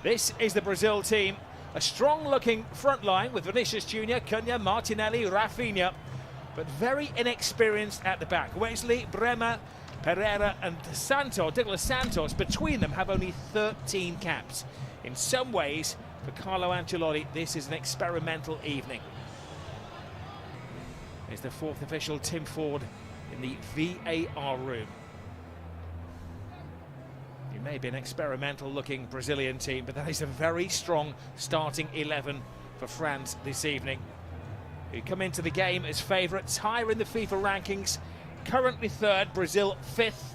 This is the Brazil team. A strong-looking front line with Vinicius Junior, Cunha, Martinelli, Rafinha, but very inexperienced at the back. Wesley, Bremer, Pereira and Douglas Santos, between them, have only 13 caps. In some ways, for Carlo Ancelotti, this is an experimental evening. Here's the fourth official, Tim Ford, in the VAR room. It may be an experimental-looking Brazilian team, but that is a very strong starting 11 for France this evening, who come into the game as favourites, higher in the FIFA rankings, currently third, Brazil fifth.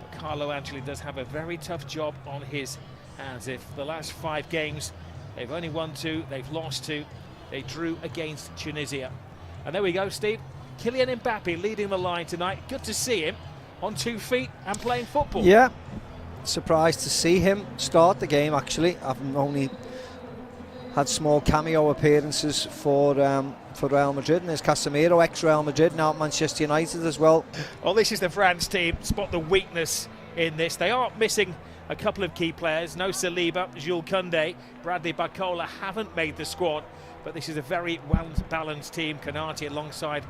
But Carlo Ancelotti does have a very tough job on his hands. If the last 5 games, they've only won 2, they've lost 2, they drew against Tunisia. And there we go, Steve. Kylian Mbappe leading the line tonight. Good to see him on 2 feet and playing football. Yeah, surprised to see him start the game, actually. I've only had small cameo appearances for Real Madrid, and there's Casemiro, ex-Real Madrid, now at Manchester United as well. Well, this is the France team. Spot the weakness in this. They are missing a couple of key players. No Saliba, Jules Koundé, Bradley Barcola haven't made the squad, but this is a very well-balanced team. Konate alongside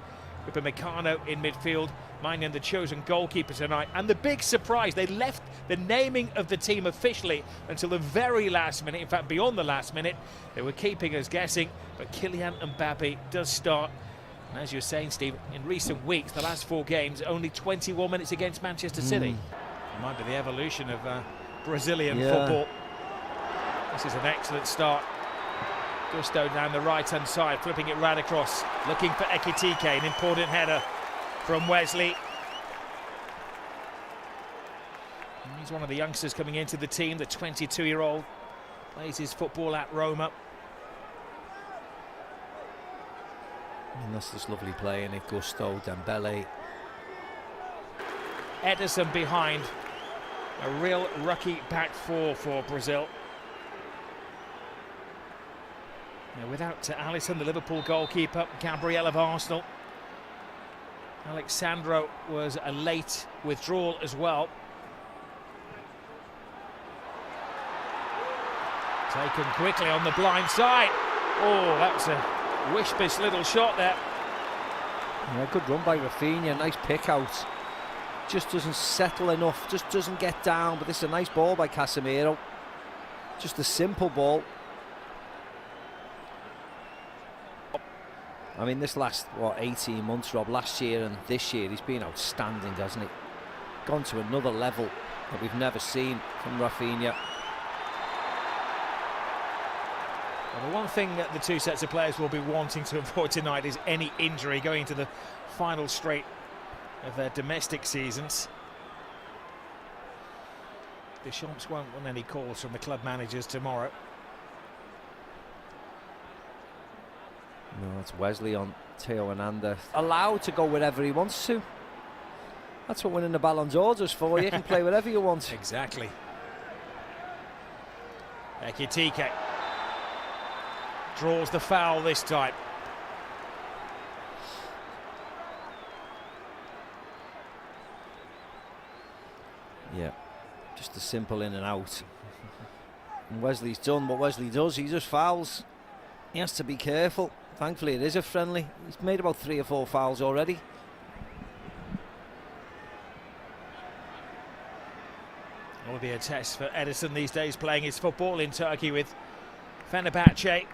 Upamecano in midfield, Maignan the chosen goalkeeper tonight. And the big surprise, they left the naming of the team officially until the very last minute. In fact, beyond the last minute, they were keeping us guessing, but Kylian Mbappe does start. And as you were saying, Steve, in recent weeks, the last 4 games, only 21 minutes against Manchester City. It might be the evolution of Brazilian football. This is an excellent start. Gusto down the right-hand side, flipping it right across, looking for Ekitike, an important header from Wesley. And he's one of the youngsters coming into the team, the 22-year-old, plays his football at Roma. And that's this lovely play in it, Gusto, Dembele. Ederson behind, a real rookie back four for Brazil. Now, without Alisson, the Liverpool goalkeeper, Gabriel of Arsenal. Alexandro was a late withdrawal as well. Taken quickly on the blind side. Oh, that was a wish-miss little shot there. Yeah, good run by Rafinha, nice pick out. Just doesn't settle enough, just doesn't get down, but this is a nice ball by Casemiro. Just a simple ball. I mean, this last, 18 months, Rob, last year and this year, he's been outstanding, hasn't he? Gone to another level that we've never seen from Rafinha. Well, the one thing that the 2 sets of players will be wanting to avoid tonight is any injury going into the final straight of their domestic seasons. Deschamps won't want any calls from the club managers tomorrow. No, it's Wesley on Theo Hernandez. Allowed to go wherever he wants to. That's what winning the Ballon d'Or is for. You can play wherever you want. Exactly. Ekitike draws the foul this time. Yeah, just a simple in and out. And Wesley's done what Wesley does. He just fouls. He has to be careful. Thankfully, it is a friendly. He's made about 3 or 4 fouls already. It will be a test for Ederson these days, playing his football in Turkey with Fenerbahce.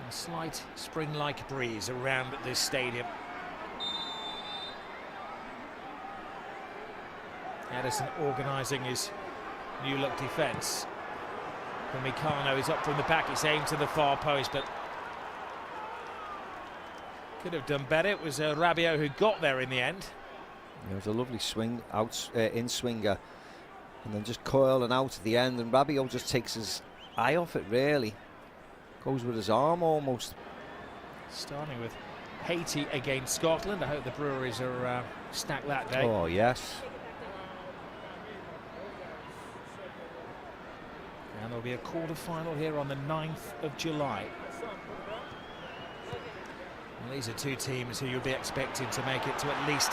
A slight spring-like breeze around this stadium. Ederson organising his new-look defence. Upamecano is up from the back, it's aimed to the far post, but could have done better. It was Rabiot who got there in the end. It was a lovely swing, in swinger, and then just curling out at the end, and Rabiot just takes his eye off it, really. Goes with his arm almost. Starting with Haiti against Scotland. I hope the Breweries are stacked that day. Oh, yes. And there'll be a quarter-final here on the 9th of July. And these are 2 teams who you'll be expecting to make it to at least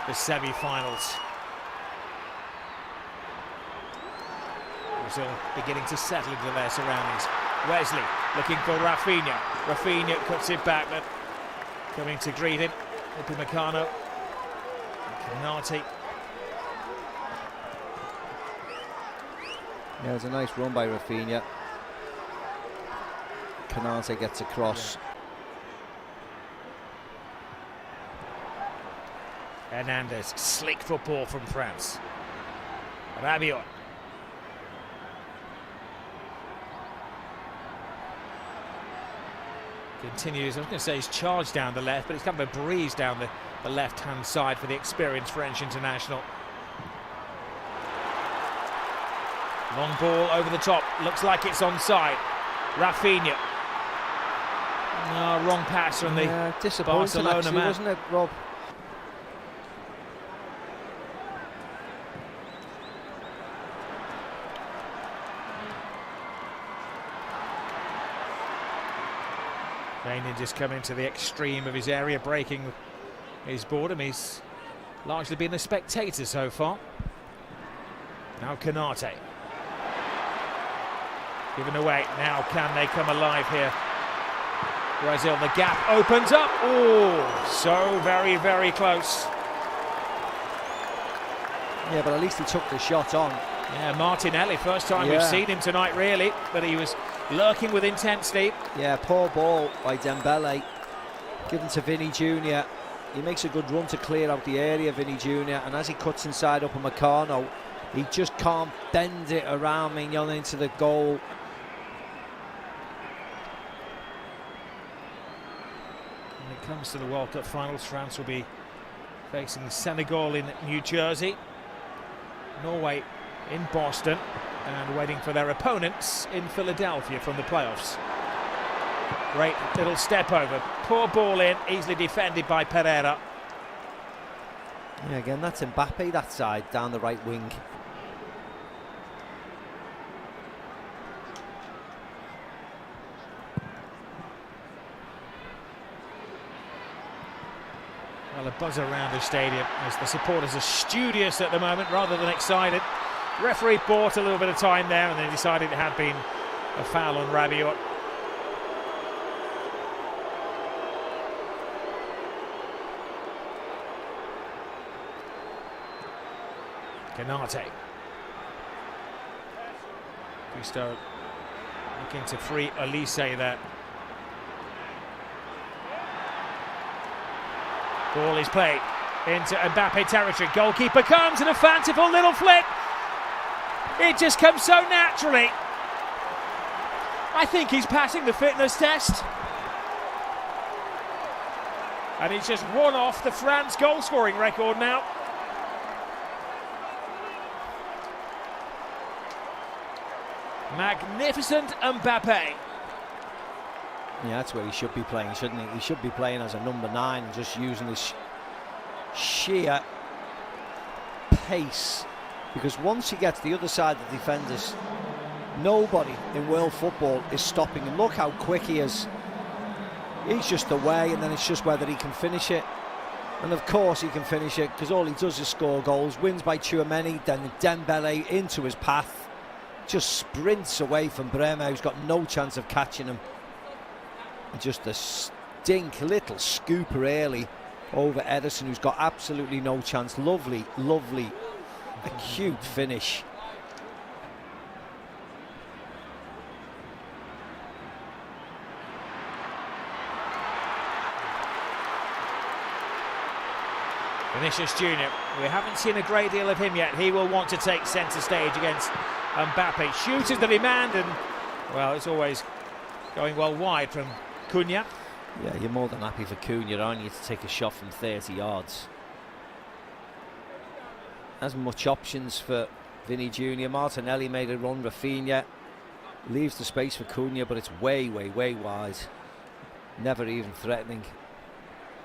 the semi-finals. Brazil beginning to settle into their surroundings. Wesley looking for Rafinha. Rafinha cuts it back, but coming to greet him, Upamecano. Konate. Yeah, it's a nice run by Rafinha. Konate gets across. Hernandez, slick football from France. Rabiot. Continues, I was going to say he's charged down the left, but it's kind of a breeze down the left-hand side for the experienced French international. Long ball over the top, looks like it's onside. Rafinha. No, wrong pass from the Barcelona actually, man. Wasn't it, Rob? Rainier just coming to the extreme of his area, breaking his boredom. He's largely been a spectator so far. Now Konate. Given away. Now can they come alive here? Brazil, the gap opens up. Oh, so very, very close. Yeah, but at least he took the shot on. Yeah, Martinelli, first time we've seen him tonight really, but he was lurking with intensity. Yeah, poor ball by Dembele, given to Vinny Jr. He makes a good run to clear out the area, Vinny Jr. And as he cuts inside Upamecano, he just can't bend it around Mignon into the goal. When it comes to the World Cup finals, France will be facing Senegal in New Jersey, Norway in Boston, and waiting for their opponents in Philadelphia from the playoffs. Great little step over, poor ball in, easily defended by Pereira. Yeah, again, that's Mbappe that side, down the right wing. Well, a buzz around the stadium as the supporters are studious at the moment rather than excited. Referee bought a little bit of time there and then decided it had been a foul on Rabiot. Konate. Gusto looking to free Olise there. Ball is played into Mbappe territory. Goalkeeper comes and a fanciful little flick. It just comes so naturally. I think he's passing the fitness test. And he's just one off the France goal scoring record now. Magnificent Mbappe. Yeah, that's where he should be playing, shouldn't he? He should be playing as a number 9 and just using his sheer pace. Because once he gets the other side of the defenders, nobody in world football is stopping him. Look how quick he is. He's just away, and then it's just whether he can finish it. And of course he can finish it, because all he does is score goals. Wins by Tchouaméni, then Dembele into his path. Just sprints away from Bremer, who's got no chance of catching him. And just a stink little scooper early over Ederson, who's got absolutely no chance. Lovely, lovely, acute finish. Vinicius Junior, we haven't seen a great deal of him yet. He will want to take centre stage against Mbappe. Shoots the demand, and well, it's always going well wide from Cunha. Yeah, you're more than happy for Cunha, aren't you, to take a shot from 30 yards. Hasn't much options for Vinny Jr. Martinelli made a run. Rafinha leaves the space for Cunha, but it's way, way, way wide. Never even threatening.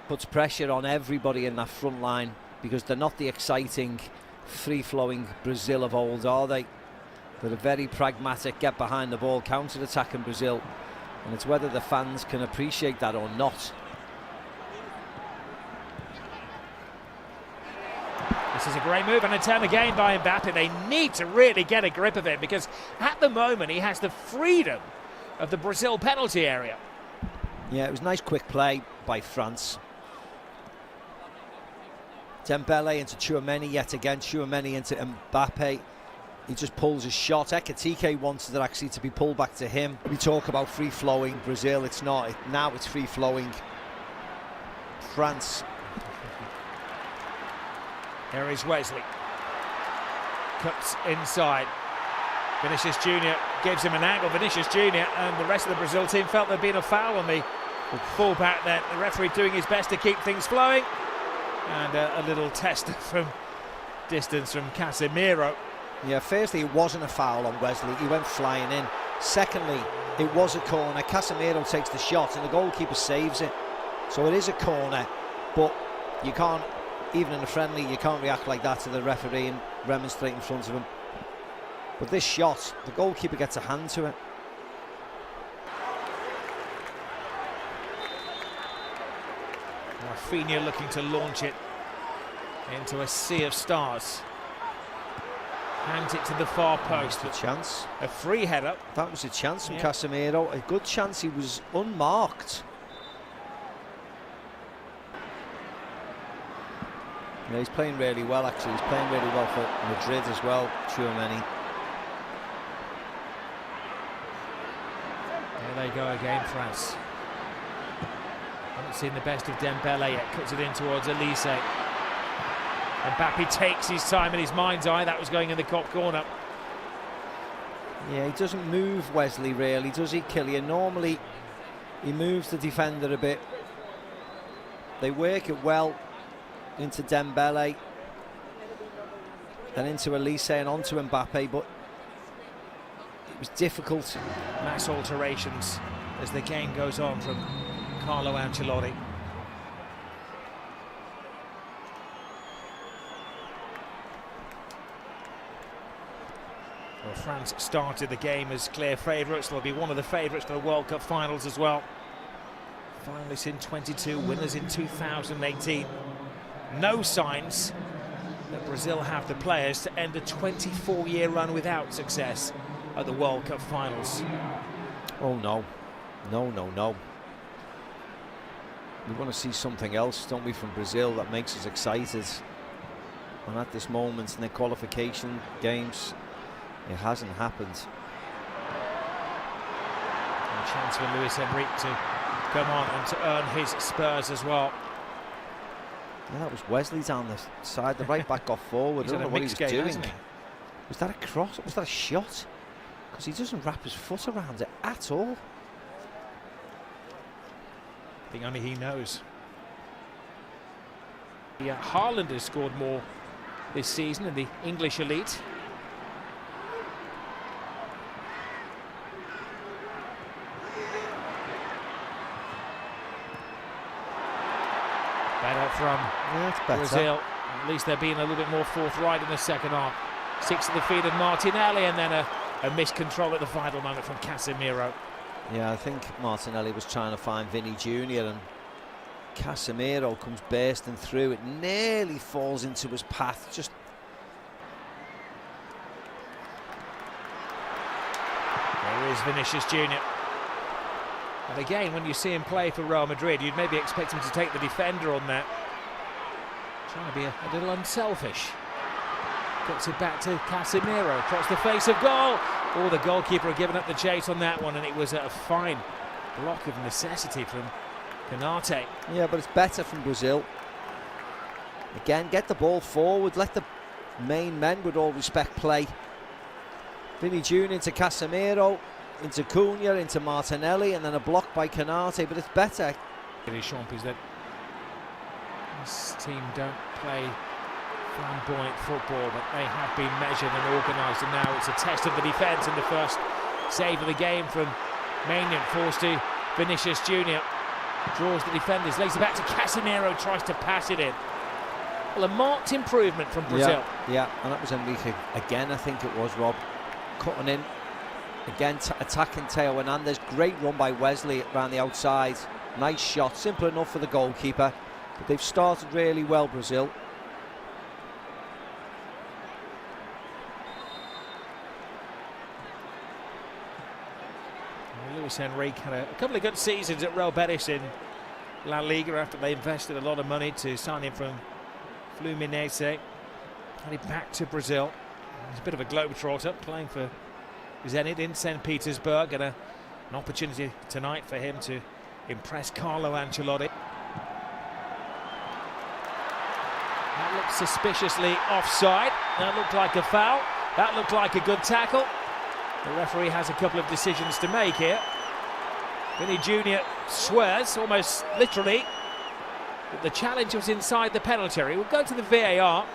Puts pressure on everybody in that front line, because they're not the exciting, free-flowing Brazil of old, are they? They're a very pragmatic, get behind the ball, counter-attacking Brazil. And it's whether the fans can appreciate that or not. This This is a great move and a turn again by Mbappe. They need to really get a grip of it because at the moment he has the freedom of the Brazil penalty area. Yeah, it was nice quick play by France. Dembele into Tchouaméni yet again. Tchouaméni into Mbappe. He just pulls a shot. Ekitike wanted it actually to be pulled back to him. We talk about free-flowing Brazil. It's not. Now it's free-flowing France. Here is Wesley. Cuts inside. Vinicius Junior gives him an angle. Vinicius Junior and the rest of the Brazil team felt there'd been a foul on the fullback there. The referee doing his best to keep things flowing. And a little test from distance from Casemiro. Yeah, firstly, it wasn't a foul on Wesley. He went flying in. Secondly, it was a corner. Casemiro takes the shot and the goalkeeper saves it. So it is a corner, but you can't, even in a friendly, you can't react like that to the referee and remonstrate in front of him. But this shot, the goalkeeper gets a hand to it. Rafinha looking to launch it into a sea of stars. Hands it to the far post. A chance. A free header. That was a chance from Casemiro. A good chance. He was unmarked. Yeah, he's playing really well actually. He's playing really well for Madrid as well, Tchouaméni. There they go again, France. Haven't seen the best of Dembele yet. Cuts it in towards Elise. Mbappe takes his time in his mind's eye. That was going in the top corner. Yeah, he doesn't move Wesley really, does he, Kylian? Normally he moves the defender a bit. They work it well into Dembele, then into Elise and onto Mbappe, but it was difficult. Mass alterations as the game goes on from Carlo Ancelotti. Well, France started the game as clear favourites. They'll be one of the favourites for the World Cup finals as well. Finalists in 22, winners in 2018. No signs that Brazil have the players to end a 24-year run without success at the World Cup finals. Oh no, no, no, no. We want to see something else, don't we, from Brazil that makes us excited. And at this moment in the qualification games, it hasn't happened. A chance for Luis Enrique to come on and to earn his spurs as well. Yeah, that was Wesley down the side. The right back got forward. I don't know what he was doing. Was that a cross? Was that a shot? Because he doesn't wrap his foot around it at all. I think only he knows. Yeah, Haaland has scored more this season in the English elite. Better from Brazil. At least they're being a little bit more forthright in the second half. Six at the feet of Martinelli, and then a missed control at the final moment from Casemiro. Yeah, I think Martinelli was trying to find Vinny Junior, and Casemiro comes bursting through. It nearly falls into his path. Just there is Vinicius Junior. And again, when you see him play for Real Madrid, you'd maybe expect him to take the defender on that. Trying to be a little unselfish. Gets it back to Casemiro, across the face of goal. Oh, the goalkeeper had given up the chase on that one, and it was a fine block of necessity from Canate. Yeah, but it's better from Brazil. Again, get the ball forward, let the main men, with all respect, play. Vinny Junior into Casemiro, into Cunha, into Martinelli, and then a block by Canate, but it's better. It is Champis that this team don't play flamboyant football, but they have been measured and organised, and now it's a test of the defence, and the first save of the game from Maignan falls to Vinicius Junior. Draws the defenders, lays it back to Casemiro, tries to pass it in. Well, a marked improvement from Brazil. Yeah, and that was Enrique again, I think it was, Rob. Cutting in, again attacking Theo Hernandez. Great run by Wesley around the outside. Nice shot, simple enough for the goalkeeper. But they've started really well, Brazil. Luis Enrique had a couple of good seasons at Real Betis in La Liga after they invested a lot of money to sign him from Fluminense. Headed back to Brazil. He's a bit of a globetrotter, playing for Zenit in St. Petersburg, and an opportunity tonight for him to impress Carlo Ancelotti. That looked suspiciously offside. That looked like a foul. That looked like a good tackle. The referee has a couple of decisions to make here. Vini Jr. swears, almost literally, that the challenge was inside the penalty area. We'll go to the VAR.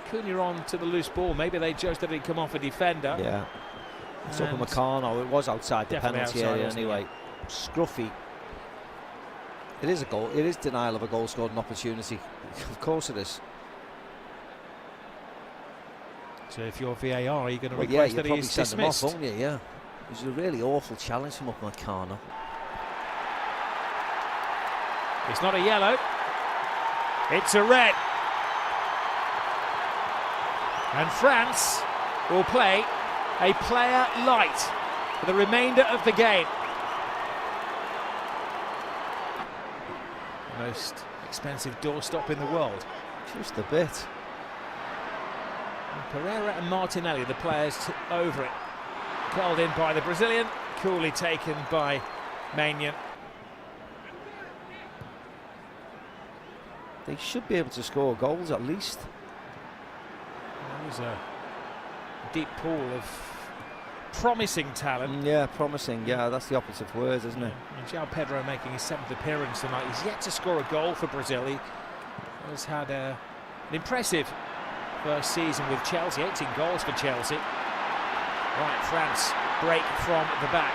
Cunha on to the loose ball. Maybe they judged that he'd come off a defender. Yeah. It's up in Meccano. It was outside the penalty area anyway. Scruffy. It is a goal. It is denial of a goal scored an opportunity. Of course it is. So if you're VAR, are you going to request that he is dismissed? Him off, won't you? Yeah. It was a really awful challenge from Meccano. It's not a yellow. It's a red. And France will play a player light for the remainder of the game. Most expensive doorstop in the world. Just a bit. And Pereira and Martinelli, the players over it. Curled in by the Brazilian, coolly taken by Maignan. They should be able to score goals at least. There's a deep pool of promising talent. Yeah, promising. Yeah, that's the operative word, isn't it? And João Pedro making his 7th appearance tonight. He's yet to score a goal for Brazil. He has had an impressive first season with Chelsea. 18 goals for Chelsea. Right, France break from the back.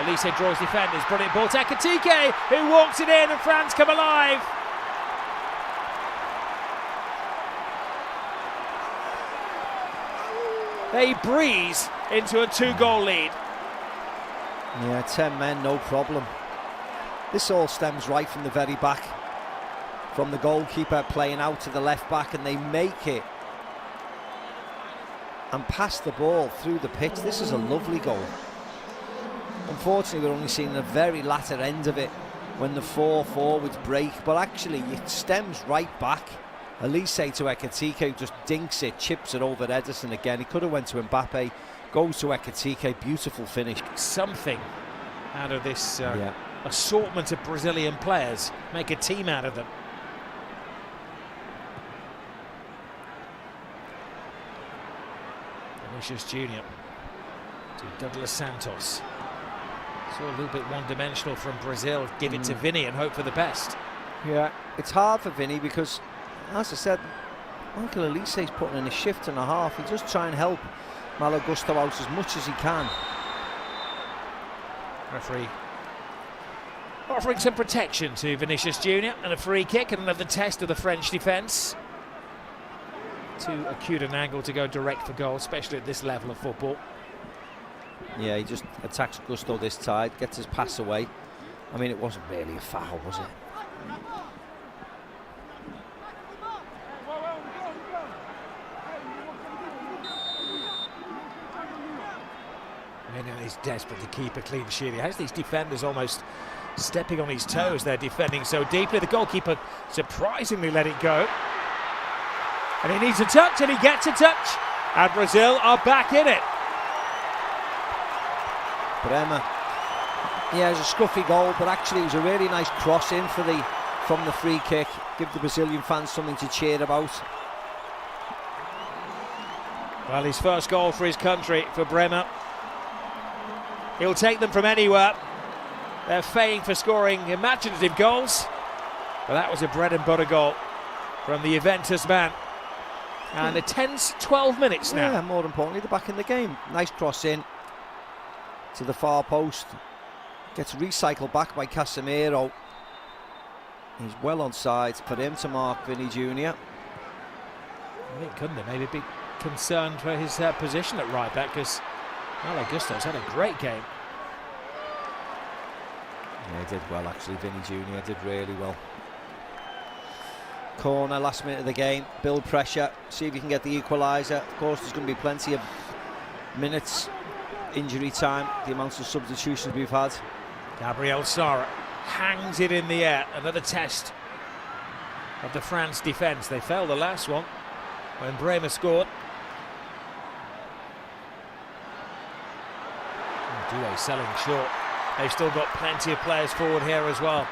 Elise draws defenders. Brilliant ball to Ekitike, who walks it in, and France come alive. They breeze into a 2-goal lead. Yeah, 10 men, no problem. This all stems right from the very back, from the goalkeeper playing out to the left back, and they make it and pass the ball through the pitch. This is a lovely goal. Unfortunately, we're only seeing the very latter end of it when the 4 forwards break, but actually it stems right back. Elise to Ekitike, who just dinks it, chips it over Ederson again. He could have went to Mbappe, goes to Ekitike, beautiful finish. Something out of this assortment of Brazilian players, make a team out of them. Vinicius Jr. to Douglas Santos. So a little bit one-dimensional from Brazil. Give it to Vini and hope for the best. Yeah, it's hard for Vini because, as I said, Michael Elise's putting in a shift and a half. He just try and help Malo Gusto out as much as he can. Referee offering some protection to Vinicius Jr. and a free kick and another test of the French defence. Too acute an angle to go direct for goal, especially at this level of football. Yeah, he just attacks Gusto this side, gets his pass away. I mean, it wasn't really a foul, was it? He's desperate to keep a clean sheet. He has these defenders almost stepping on his toes. They're defending so deeply. The goalkeeper surprisingly let it go. And he needs a touch, and he gets a touch. And Brazil are back in it. Bremer. Yeah, it was a scruffy goal, but actually it was a really nice cross in from the free kick. Give the Brazilian fans something to cheer about. Well, his first goal for his country, for Bremer. He'll take them from anywhere. They're famed for scoring imaginative goals, but that was a bread and butter goal from the Juventus man. And a tense 12 minutes now. Yeah, more importantly, they're back in the game. Nice cross in to the far post. Gets recycled back by Casemiro. He's well onside for him to mark Vini Jr. I think Kunde maybe be concerned for his position at right back, because Malo Gusto's had a great game. Yeah, he did well actually. Vini Jr. did really well. Corner, last minute of the game, build pressure, see if you can get the equaliser. Of course, there's going to be plenty of minutes, injury time, the amounts of substitutions we've had. Gabriel Sara hangs it in the air. Another test of the France defence. They failed the last one when Bremer scored. Doué selling short. They've still got plenty of players forward here as well.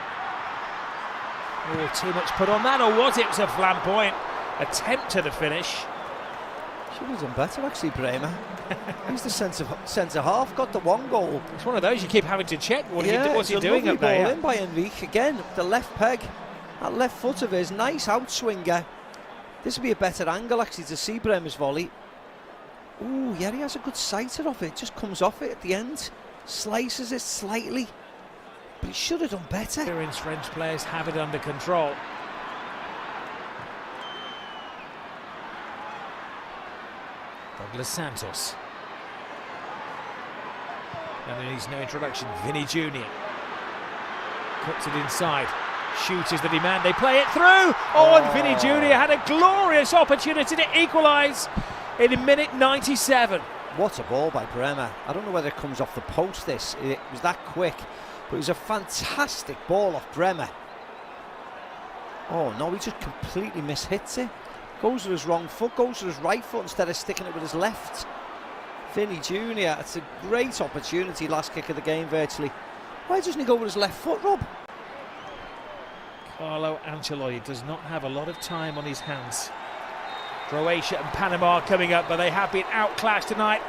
Oh, too much put on that, or was it? It was a flamboyant attempt to the finish. Should have done better, actually, Bremer. He's the centre half, got the one goal. It's one of those you keep having to check. What's he doing up there? there? In by Enrique again, the left peg, that left foot of his, nice outswinger. This would be a better angle actually to see Bremer's volley. Oh yeah, he has a good sighter of it. Just comes off it at the end, slices it slightly, but he should have done better. Experienced French players have it under control. Douglas Santos. And there needs no introduction. Vinny Jr. Cuts it inside. Shoot is the demand. They play it through. Oh, and Vinny Jr. had a glorious opportunity to equalise in minute 97. What a ball by Bremer. I don't know whether it comes off the post this. It was that quick. But it was a fantastic ball off Bremer. Oh no, he just completely mishits it. Goes with his wrong foot, goes with his right foot instead of sticking it with his left. Vinny Jr., it's a great opportunity, last kick of the game virtually. Why doesn't he go with his left foot, Rob? Carlo Ancelotti does not have a lot of time on his hands. Croatia and Panama coming up, but they have been outclassed tonight.